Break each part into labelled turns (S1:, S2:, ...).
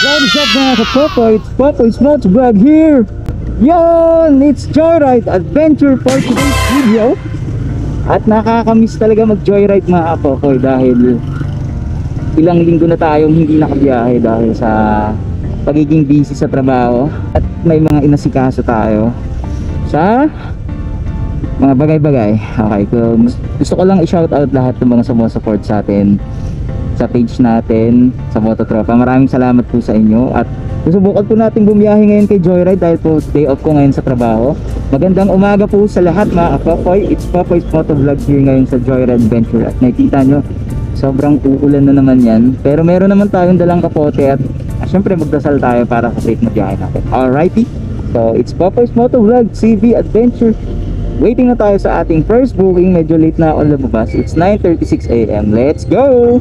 S1: What is up mga ka-Popoy? It's Popoy's Motovlog here. Yon! It's Joyride Adventure for today's video. At nakakamiss talaga mag-joyride mga ka-Popoy dahil ilang linggo na tayong hindi nakabiyahe dahil sa pagiging busy sa trabaho. At may mga inasikaso tayo sa mga bagay-bagay. Okay, so gusto ko lang i-shoutout lahat ng mga sumusupport sa atin sa page natin sa Mototropa. Maraming salamat po sa inyo at susubukan po natin bumiyahe ngayon kay Joyride dahil po day off ko ngayon sa trabaho. Magandang umaga po sa lahat mga ka-Popoy. It's Popoy's Motovlog here ngayon sa Joyride Adventure at nakikita nyo sobrang uulan na naman yan, pero meron naman tayong dalang kapote at syempre magdasal tayo para sa safe na biyahe natin. Alrighty, so it's Popoy's Motovlog CV Adventure. Waiting na tayo sa ating first booking. Medyo late na ako lumabas. It's 9:36 AM. Let's go!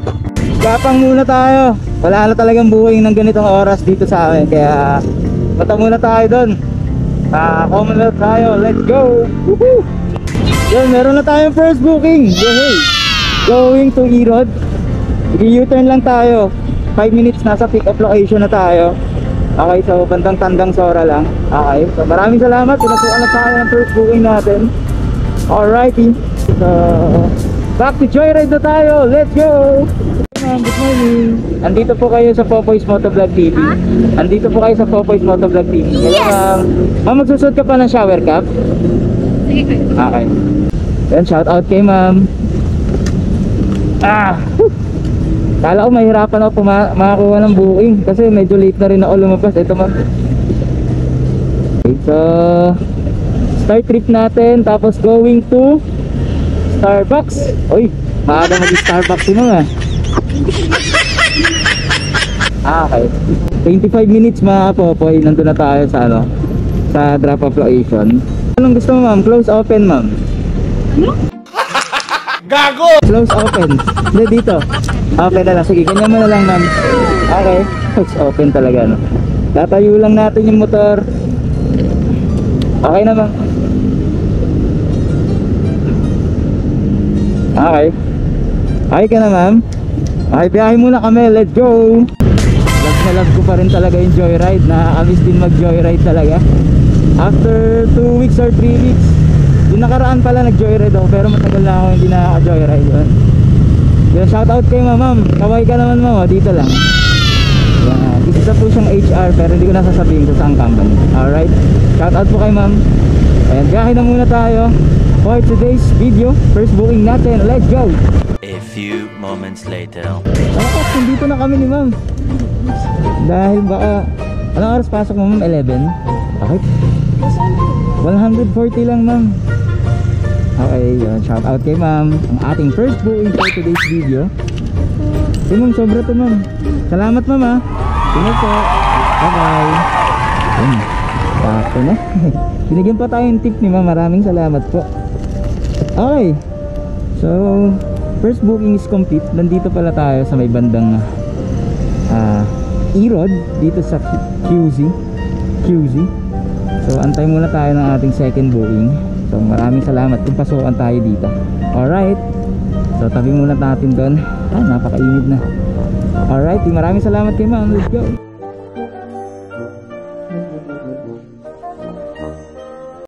S1: Gapang muna tayo. Wala na talagang booking ng ganitong oras dito sa amin. Kaya punta muna tayo doon. Commonwealth tayo. Let's go! Woohoo! Yun, meron na tayong first booking. Yay! Going to Erod. U-turn lang tayo. 5 minutes nasa pick up location na tayo. Okay, so bandang Tandang Sora lang. Okay, so maraming salamat. Pinasukan na tayo ng first booking natin. Alrighty, so back to Joyride na tayo. Let's go! Ma'am, good morning. Andito po kayo sa Popoy's Motovlog TV. Andito po kayo sa Popoy's Motovlog TV. Hello ma'am. Ma'am, magsusot ka pa ng shower cap?
S2: Sige.
S1: Okay. Then shout out kay ma'am. Kala ko mahirapan ako makakuha ng booking kasi medyo late na rin ako lumabas. Ito ma'am. Okay, so start trip natin tapos going to Starbucks. Uy, maaga mag-Starbucks si ma'am. Okay, 25 minutes mga Popoy. Nandun na tayo sa sa drop off location. Anong gusto mo ma'am? Close open ma'am?
S2: Ano?
S3: Gago!
S1: Close open. Hindi dito. Okay na lang. Sige, ganyan mo na lang ma'am. Okay. Close open talaga no. Tatayo lang natin yung motor. Okay na ma'am. Okay. Okay ka na ma'am. Okay, biyahe muna kami. Let's go. Love na love ko pa rin talaga yung joyride. Nakakamiss din mag joyride talaga. After 2 weeks or 3 weeks, yung nakaraan pala nag-joyride ako pero matagal na ako hindi nakaka-joyride yun. Yung shoutout kay ma'am. Kaway ka naman ma'am, dito lang. Yan. Isa po siyang HR pero hindi ko nasasabihin kung saan company. Alright, shoutout po kay ma'am. Ayan, biyahe na muna tayo for today's video. First booking natin, let's go!
S3: A few moments later.
S1: Tapos, nandito na kami ni ma'am. Dahil baka, anong oras pasok mo ma'am? 11? Okay. 140 lang ma'am. Okay, yun. Shout out kay ma'am. Ang ating first booking for today's video. Okay ma'am, sobra to ma'am. Salamat ma'am ha. Tingnan po. Bye bye. Yun. Sakto na. Binigyan pa tayong tip ni ma'am. Maraming salamat po. Okay. So, first booking is complete. Nandito pala tayo sa may bandang Erod. Dito sa QZ. So antay muna tayo ng ating second booking. So maraming salamat kung pasukan tayo dito. Alright, so tabi muna natin doon. Napakainit na. Alright, maraming salamat kay ma'am. Let's go.